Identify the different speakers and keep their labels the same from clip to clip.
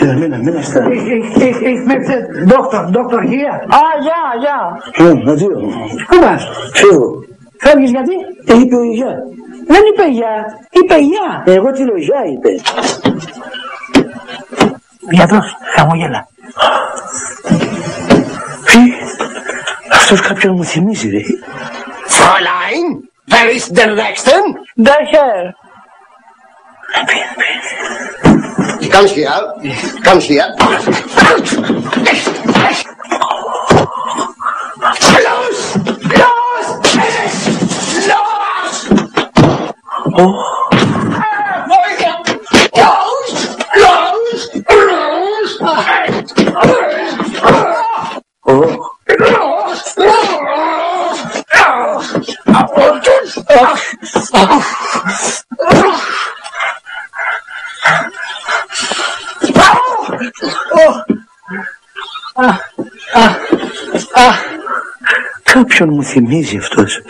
Speaker 1: Μένα στα...
Speaker 2: Ich möchte Doktor hier. Ja.
Speaker 1: Αδείο.
Speaker 2: Πού πας?
Speaker 1: Φύγω.
Speaker 2: Φεύγεις γιατί?
Speaker 1: Είπε ο γεια.
Speaker 2: Δεν είπε γεια. Είπε γεια.
Speaker 1: Εγώ τι λέω, γεια είπε.
Speaker 2: Γιατρός, χαμογέλα.
Speaker 1: Αυτός κάποιον μου θυμίζει, ρε.
Speaker 3: Fräulein, wer ist der Nächste?
Speaker 2: Der Herr.
Speaker 3: Komm hier. Los!
Speaker 1: Oh. Κάποιον μου θυμίζει αυτός.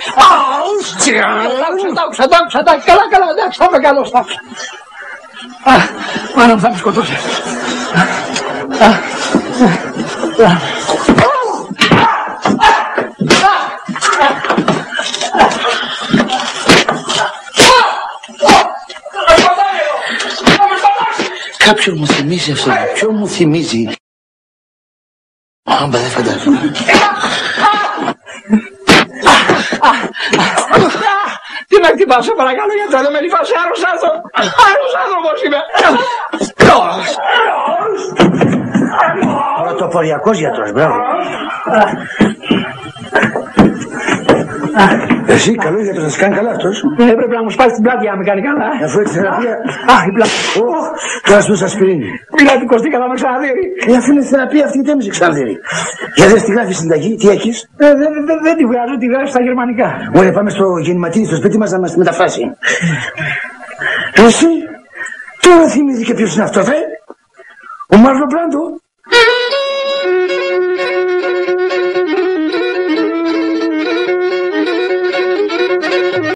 Speaker 2: Καλά, εντάξει, θα είμαι καλός. Μάλλον θα με σκοτώσει.
Speaker 1: Κάποιον μου θυμίζει αυτό. Ποιον μου θυμίζει? Άμπα, δεν φαντάζομαι.
Speaker 2: Τι με χτυπάς, σε παρακαλώ, γιατί δεν με λυφάσαι, άλλος άνθρωπος είμαι.
Speaker 1: Πρωτοποριακός γιατρός, μπράβο. Εσύ, καλό γιατρός, θα σε κάνει καλά αυτός.
Speaker 2: Πρέπει να μου σπάσει την πλάτη, αν με κάνει καλά.
Speaker 1: Αφού έχει θεραπεία.
Speaker 2: Η πλάτη.
Speaker 1: Τώρα σου ασπιρίνη.
Speaker 2: Μιλάει την κοστίκα, θα με ξαναδείρει.
Speaker 1: Αφού είναι θεραπεία αυτή, δεν με ξαναδείρει. Για δεν στη γράφει συνταγή, τι έχεις?
Speaker 2: Δεν τη βγάζω, τη βγάζω στα γερμανικά.
Speaker 1: Ωραία, πάμε στο γεννηματίδι, στο σπίτι μας να μας τη μεταφράσει. Εσύ, τώρα θυμήθηκε ποιος είναι αυτός, Ο Μάρλον Μπράντο.